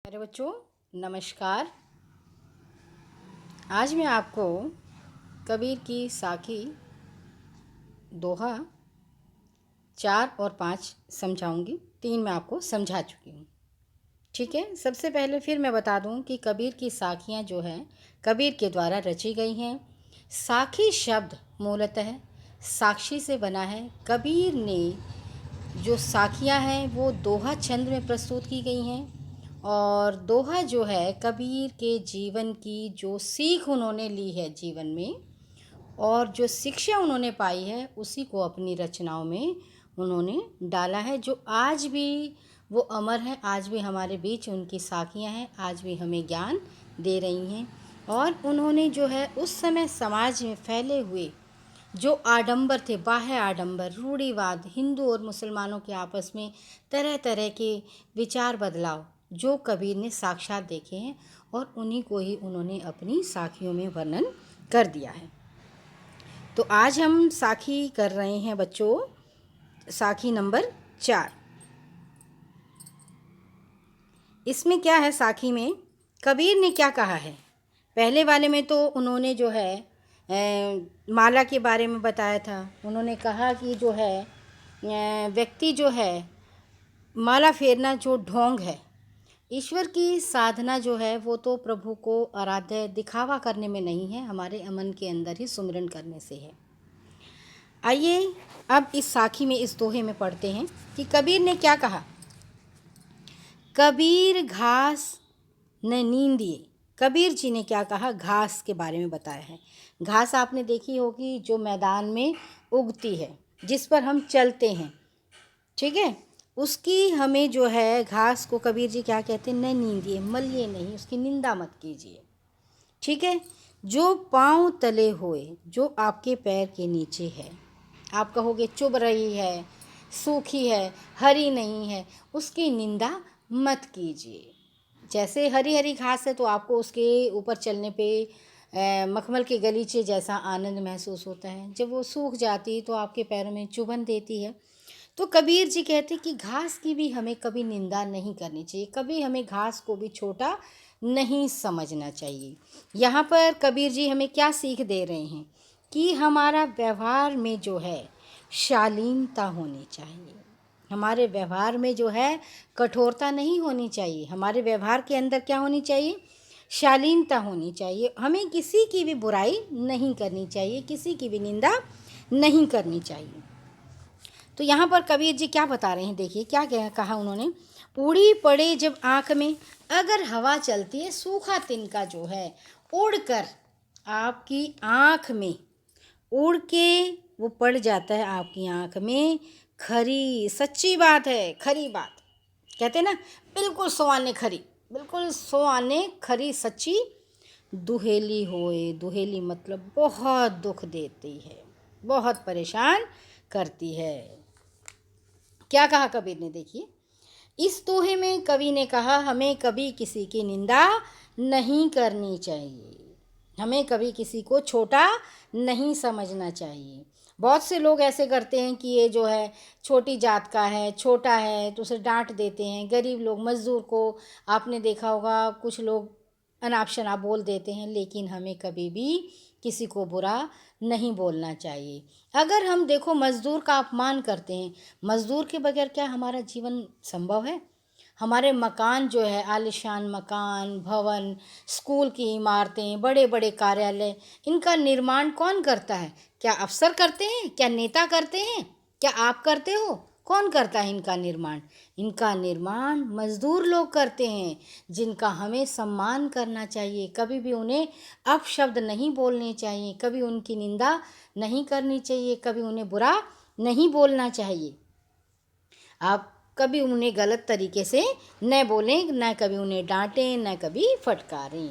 मेरे बच्चों, नमस्कार। आज मैं आपको कबीर की साखी दोहा 4 और 5 समझाऊंगी। 3 मैं आपको समझा चुकी हूँ। ठीक है। सबसे पहले फिर मैं बता दूं कि कबीर की साखियाँ जो हैं कबीर के द्वारा रची गई हैं। साखी शब्द मूलतः साक्षी से बना है। कबीर ने जो साखियाँ हैं वो दोहा छंद में प्रस्तुत की गई हैं। और दोहा जो है कबीर के जीवन की जो सीख उन्होंने ली है जीवन में और जो शिक्षा उन्होंने पाई है उसी को अपनी रचनाओं में उन्होंने डाला है, जो आज भी वो अमर है। आज भी हमारे बीच उनकी साखियाँ हैं, आज भी हमें ज्ञान दे रही हैं। और उन्होंने जो है उस समय समाज में फैले हुए जो आडंबर थे, बाह्य आडंबर, रूढ़िवाद, हिंदू और मुसलमानों के आपस में तरह तरह के विचार बदलाव जो कबीर ने साक्षात देखे हैं और उन्हीं को ही उन्होंने अपनी साखियों में वर्णन कर दिया है। तो आज हम साखी कर रहे हैं बच्चों, साखी नंबर 4। इसमें क्या है, साखी में कबीर ने क्या कहा है। पहले वाले में तो उन्होंने जो है माला के बारे में बताया था। उन्होंने कहा कि जो है व्यक्ति जो है माला फेरना जो ढोंग है, ईश्वर की साधना जो है वो तो प्रभु को आराध्य दिखावा करने में नहीं है, हमारे अमन के अंदर ही सुमिरन करने से है। आइए अब इस साखी में, इस दोहे में पढ़ते हैं कि कबीर ने क्या कहा। कबीर घास न नींदिए। कबीर जी ने क्या कहा, घास के बारे में बताया है। घास आपने देखी होगी जो मैदान में उगती है, जिस पर हम चलते हैं। ठीक है, उसकी हमें जो है घास को कबीर जी क्या कहते हैं, न नींदिए, मलिए नहीं, उसकी निंदा मत कीजिए। ठीक है, जो पांव तले हुए, जो आपके पैर के नीचे है, आप कहोगे चुभ रही है, सूखी है, हरी नहीं है, उसकी निंदा मत कीजिए। जैसे हरी हरी घास है तो आपको उसके ऊपर चलने पे मखमल के गलीचे जैसा आनंद महसूस होता है। जब वो सूख जाती है तो आपके पैरों में चुभन देती है। तो कबीर जी कहते कि घास की भी हमें कभी निंदा नहीं करनी चाहिए, कभी हमें घास को भी छोटा नहीं समझना चाहिए। यहाँ पर कबीर जी हमें क्या सीख दे रहे हैं कि हमारा व्यवहार में जो है शालीनता होनी चाहिए। हमारे व्यवहार में जो है कठोरता नहीं होनी चाहिए। हमारे व्यवहार के अंदर क्या होनी चाहिए, शालीनता होनी चाहिए। हमें किसी की भी बुराई नहीं करनी चाहिए, किसी की भी निंदा नहीं करनी चाहिए। तो यहाँ पर कबीर जी क्या बता रहे हैं, देखिए क्या कहा उन्होंने। उड़ी पड़े जब आँख में, अगर हवा चलती है, सूखा तिनका जो है उड़कर आपकी आँख में उड़ के वो पड़ जाता है आपकी आँख में, खरी सच्ची बात है, खरी बात कहते हैं ना, बिल्कुल सो आने खरी, बिल्कुल सो आने खरी सच्ची दुहेली होए। दुहेली मतलब बहुत दुख देती है, बहुत परेशान करती है। क्या कहा कबीर ने, देखिए इस दोहे में कवि ने कहा हमें कभी किसी की निंदा नहीं करनी चाहिए, हमें कभी किसी को छोटा नहीं समझना चाहिए। बहुत से लोग ऐसे करते हैं कि ये जो है छोटी जात का है, छोटा है, तो उसे डांट देते हैं। गरीब लोग, मज़दूर को आपने देखा होगा, कुछ लोग अनाप शनाप बोल देते हैं, लेकिन हमें कभी भी किसी को बुरा नहीं बोलना चाहिए। अगर हम देखो मज़दूर का अपमान करते हैं, मज़दूर के बगैर क्या हमारा जीवन संभव है। हमारे मकान जो है, आलीशान मकान, भवन, स्कूल की इमारतें, बड़े बड़े कार्यालय, इनका निर्माण कौन करता है? क्या अफसर करते हैं? क्या नेता करते हैं? क्या आप करते हो? कौन करता है इनका निर्माण? इनका निर्माण मज़दूर लोग करते हैं, जिनका हमें सम्मान करना चाहिए। कभी भी उन्हें अपशब्द नहीं बोलने चाहिए, कभी उनकी निंदा नहीं करनी चाहिए, कभी उन्हें बुरा नहीं बोलना चाहिए। आप कभी उन्हें गलत तरीके से न बोलें, न कभी उन्हें डांटें, न कभी फटकारें।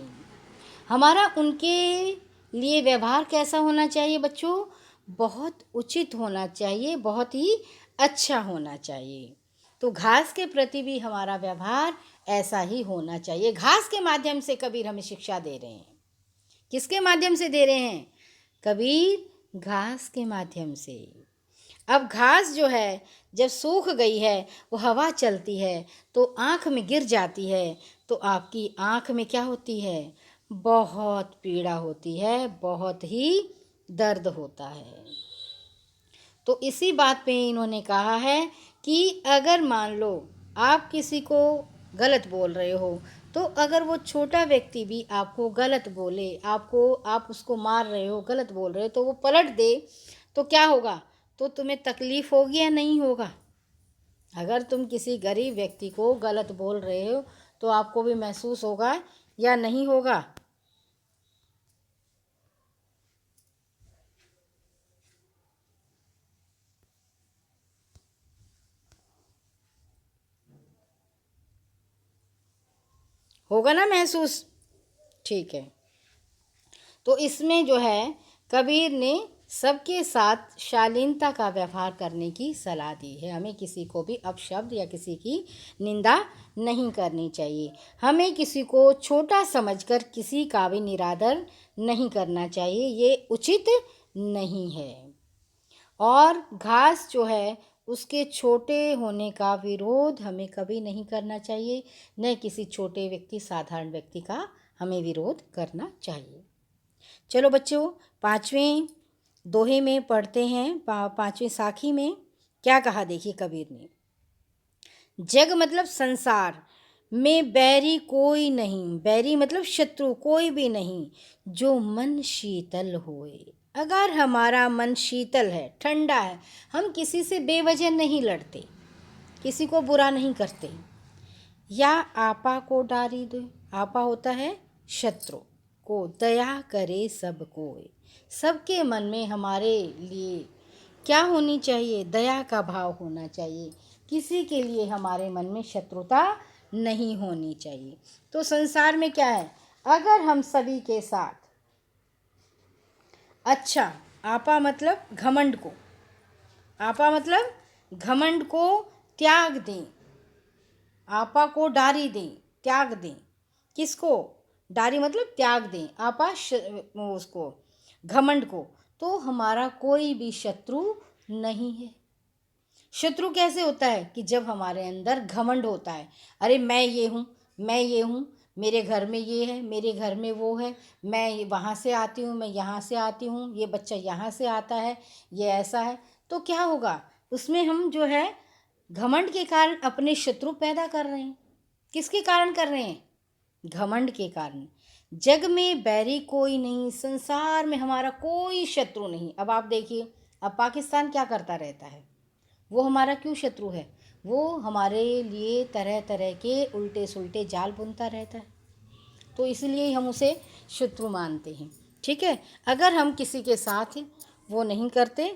हमारा उनके लिए व्यवहार कैसा होना चाहिए बच्चों? बहुत उचित होना चाहिए, बहुत ही अच्छा होना चाहिए। तो घास के प्रति भी हमारा व्यवहार ऐसा ही होना चाहिए। घास के माध्यम से कबीर हमें शिक्षा दे रहे हैं। किसके माध्यम से दे रहे हैं? कबीर घास के माध्यम से। अब घास जो है जब सूख गई है, वो हवा चलती है तो आँख में गिर जाती है, तो आपकी आँख में क्या होती है? बहुत पीड़ा होती है, बहुत ही दर्द होता है। तो इसी बात पे इन्होंने कहा है कि अगर मान लो आप किसी को गलत बोल रहे हो, तो अगर वो छोटा व्यक्ति भी आपको गलत बोले, आप उसको मार रहे हो, गलत बोल रहे हो, तो वो पलट दे, तो क्या होगा? तो तुम्हें तकलीफ़ होगी या नहीं होगा? अगर तुम किसी गरीब व्यक्ति को गलत बोल रहे हो, तो आपको भी महसूस होगा या नहीं होगा? होगा ना महसूस? ठीक है। तो इसमें जो है कबीर ने सबके साथ शालीनता का व्यवहार करने की सलाह दी है। हमें किसी को भी अपशब्द या किसी की निंदा नहीं करनी चाहिए। हमें किसी को छोटा समझकर किसी का भी निरादर नहीं करना चाहिए, ये उचित नहीं है। और घास जो है उसके छोटे होने का विरोध हमें कभी नहीं करना चाहिए, न किसी छोटे व्यक्ति, साधारण व्यक्ति का हमें विरोध करना चाहिए। चलो बच्चों, पाँचवें दोहे में पढ़ते हैं। पाँचवें साखी में क्या कहा देखिए कबीर ने। जग मतलब संसार में बैरी कोई नहीं, बैरी मतलब शत्रु कोई भी नहीं, जो मन शीतल होए। अगर हमारा मन शीतल है, ठंडा है, हम किसी से बेवजह नहीं लड़ते, किसी को बुरा नहीं करते, या आपा को डारी दे, आपा होता है शत्रु को, दया करे सब कोय। सबके मन में हमारे लिए क्या होनी चाहिए? दया का भाव होना चाहिए। किसी के लिए हमारे मन में शत्रुता नहीं होनी चाहिए। तो संसार में क्या है? अगर हम सभी के साथ अच्छा, आपा मतलब घमंड को, आपा मतलब घमंड को त्याग दें, आपा को डारी दें, त्याग दें। किसको? डारी मतलब त्याग दें, आपा उसको घमंड को, तो हमारा कोई भी शत्रु नहीं है। शत्रु कैसे होता है? कि जब हमारे अंदर घमंड होता है, अरे मैं ये हूँ, मैं ये हूँ, मेरे घर में ये है, मेरे घर में वो है, मैं वहाँ से आती हूँ, मैं यहाँ से आती हूँ, ये बच्चा यहाँ से आता है, ये ऐसा है, तो क्या होगा? उसमें हम जो है घमंड के कारण अपने शत्रु पैदा कर रहे हैं। किसके कारण कर रहे हैं? घमंड के कारण। जग में बैरी कोई नहीं, संसार में हमारा कोई शत्रु नहीं। अब आप देखिए, अब पाकिस्तान क्या करता रहता है? वो हमारा क्यों शत्रु है? वो हमारे लिए तरह तरह के उल्टे सुलटे जाल बुनता रहता है, तो इसलिए हम उसे शत्रु मानते हैं। ठीक है, अगर हम किसी के साथ वो नहीं करते